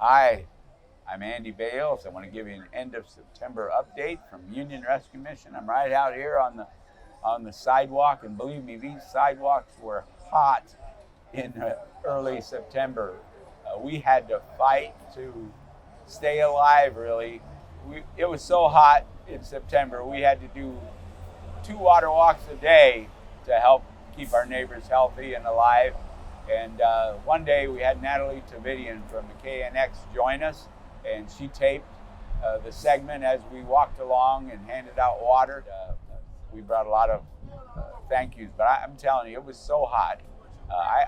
Hi, I'm Andy Bales. I want to give you an end of September update from Union Rescue Mission. I'm right out here on the sidewalk, and believe me, these sidewalks were hot in early September. We had to fight to stay alive. Really, it was so hot in September. We had to do 2 water walks a day to help keep our neighbors healthy and alive. And one day we had Nataly Tavidian from the KNX join us, and she taped the segment as we walked along and handed out water. We brought a lot of thank yous, but I'm telling you, it was so hot.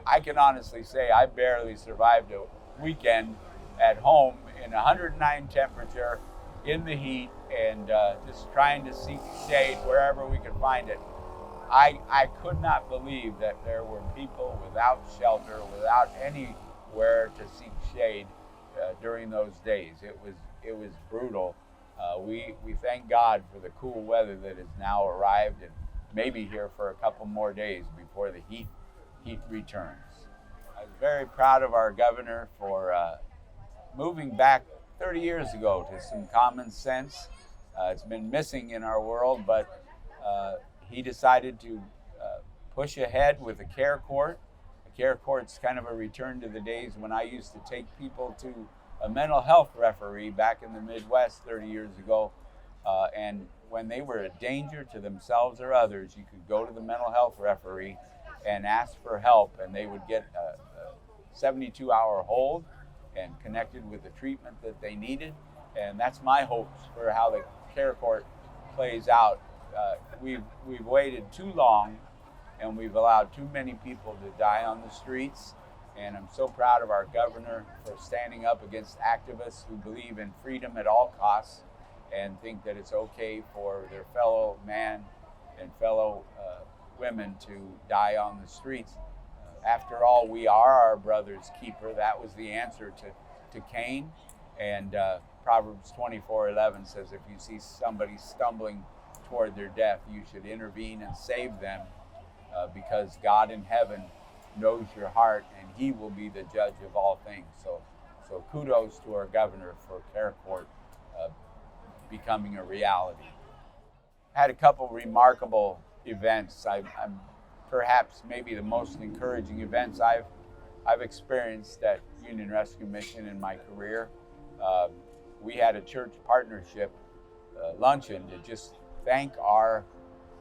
I can honestly say I barely survived a weekend at home in 109 temperature in the heat and just trying to seek shade wherever we could find it. I could not believe that there were people without shelter, without anywhere to seek shade during those days. It was brutal. We thank God for the cool weather that has now arrived and maybe here for a couple more days before the heat returns. I was very proud of our governor for moving back 30 years ago to some common sense. It's been missing in our world, but he decided to push ahead with a care court. A care court's kind of a return to the days when I used to take people to a mental health referee back in the Midwest 30 years ago. And when they were a danger to themselves or others, you could go to the mental health referee and ask for help, and they would get a 72-hour hold and connected with the treatment that they needed. And that's my hopes for how the care court plays out. We've waited too long, and we've allowed too many people to die on the streets. And I'm so proud of our governor for standing up against activists who believe in freedom at all costs and think that it's okay for their fellow man and fellow women to die on the streets. After all, we are our brother's keeper. That was the answer to Cain. And Proverbs 24:11 says, if you see somebody stumbling toward their death, you should intervene and save them because God in heaven knows your heart and he will be the judge of all things. So kudos to our governor for care court becoming a reality. Had a couple remarkable events. I'm perhaps maybe the most encouraging events I've experienced at Union Rescue Mission in my career. We had a church partnership luncheon to just thank our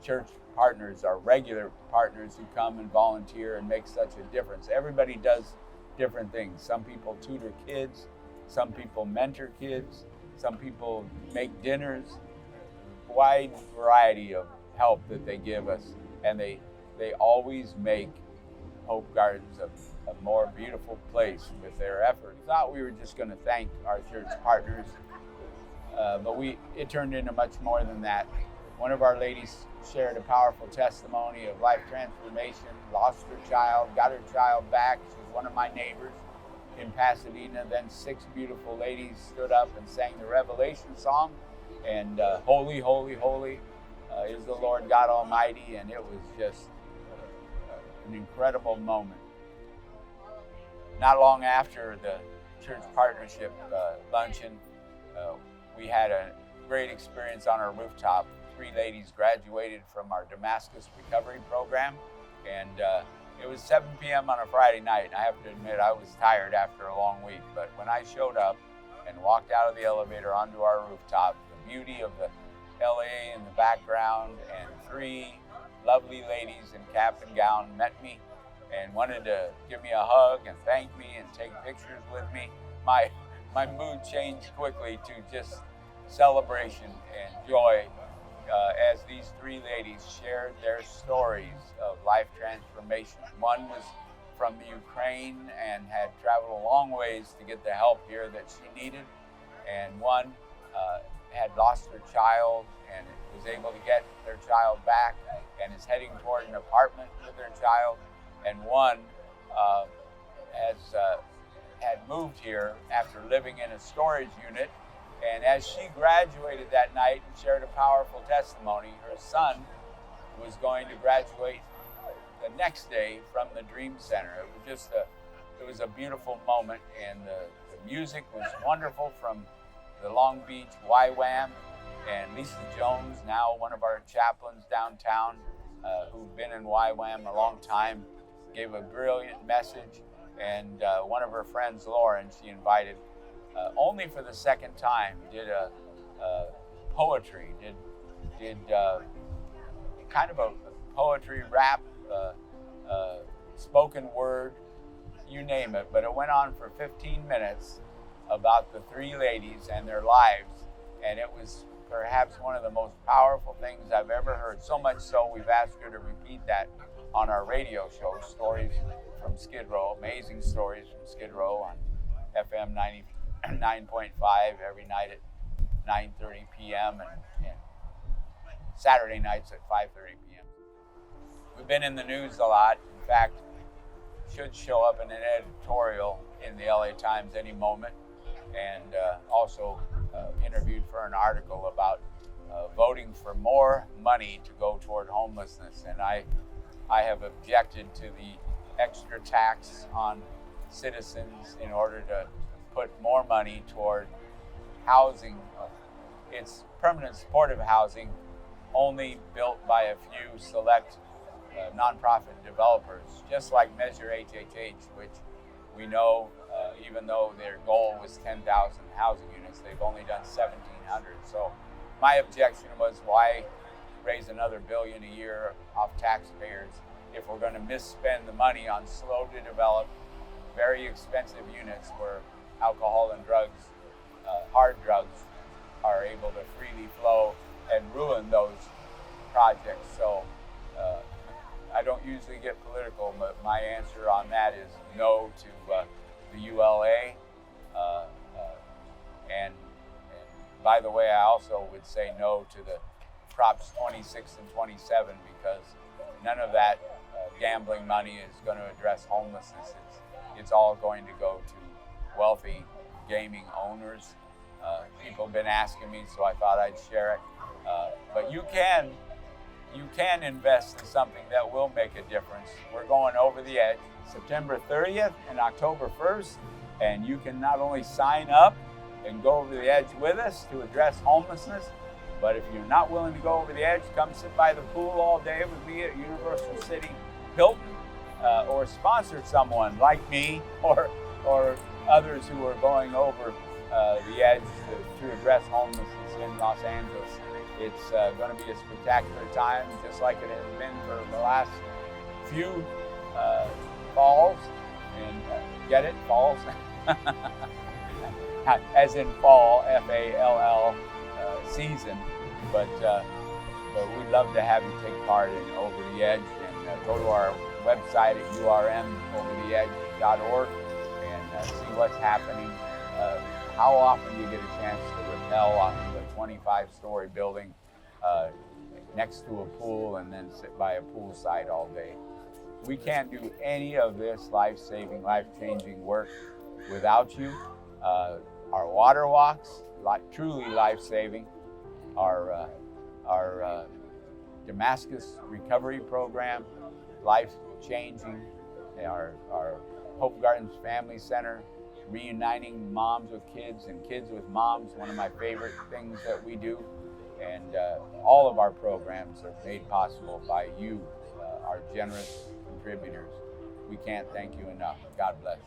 church partners, our regular partners who come and volunteer and make such a difference. Everybody does different things. Some people tutor kids, some people mentor kids, some people make dinners, wide variety of help that they give us, and they always make Hope Gardens a more beautiful place with their effort. We thought we were just going to thank our church partners, but it turned into much more than that. One of our ladies shared a powerful testimony of life transformation, lost her child, got her child back. She was one of my neighbors in Pasadena. Then 6 beautiful ladies stood up and sang the Revelation song, and Holy, Holy, Holy is the Lord God Almighty, and it was just an incredible moment. Not long after the church partnership luncheon, we had a great experience on our rooftop. 3 ladies graduated from our Damascus recovery program, and it was 7 p.m. on a Friday night. And I have to admit, I was tired after a long week, but when I showed up and walked out of the elevator onto our rooftop, the beauty of the LA in the background, and 3 lovely ladies in cap and gown met me and wanted to give me a hug and thank me and take pictures with me. My mood changed quickly to just celebration and joy as these 3 ladies shared their stories of life transformation. One was from the Ukraine and had traveled a long ways to get the help here that she needed, and one had lost her child and was able to get their child back and is heading toward an apartment with their child, and one had moved here after living in a storage unit. And as she graduated that night and shared a powerful testimony, her son was going to graduate the next day from the Dream Center. It was a beautiful moment, and the The music was wonderful from the Long Beach YWAM, and Lisa Jones, now one of our chaplains downtown, who's been in YWAM a long time, gave a brilliant message. And one of her friends, Lauren, she invited, only for the second time, did a poetry, did kind of a poetry, rap, spoken word, you name it. But it went on for 15 minutes about the three ladies and their lives. And it was perhaps one of the most powerful things I've ever heard. So much so, we've asked her to repeat that on our radio show, Stories from Skid Row, amazing stories from Skid Row on FM 99.5 every night at 9:30 p.m. and Saturday nights at 5:30 p.m. We've been in the news a lot. In fact, should show up in an editorial in the LA Times any moment, and also interviewed for an article about voting for more money to go toward homelessness. And I have objected to the extra tax on citizens in order to put more money toward housing. It's permanent supportive housing, only built by a few select nonprofit developers, just like Measure HHH, which we know, even though their goal was 10,000 housing units, they've only done 1,700. So my objection was, why raise another $1 billion a year off taxpayers if we're going to misspend the money on slow to develop, very expensive units where alcohol and drugs, hard drugs, are able to freely flow and ruin those projects. So I don't usually get political, but my answer on that is no to the ULA. And by the way, I also would say no to the Props 26 and 27, because none of that gambling money is going to address homelessness. It's all going to go to wealthy gaming owners. People have been asking me, so I thought I'd share it. But you can invest in something that will make a difference. We're going over the edge September 30th and October 1st, and you can not only sign up and go over the edge with us to address homelessness, but if you're not willing to go over the edge, come sit by the pool all day with me at Universal City Hilton, or sponsor someone like me or others who are going over the edge to address homelessness in Los Angeles. It's going to be a spectacular time, just like it has been for the last few falls. And get it? Falls? As in fall, F-A-L-L, season. But we'd love to have you take part in Over the Edge, and go to our website at urmovertheedge.org and see what's happening. How often do you get a chance to rappel off of a 25-story building next to a pool and then sit by a poolside all day? We can't do any of this life-saving, life-changing work without you. Our water walks, truly life-saving. Our Damascus recovery program, life-changing. Our Hope Gardens Family Center, reuniting moms with kids and kids with moms, one of my favorite things that we do. And all of our programs are made possible by you, our generous contributors. We can't thank you enough. God bless.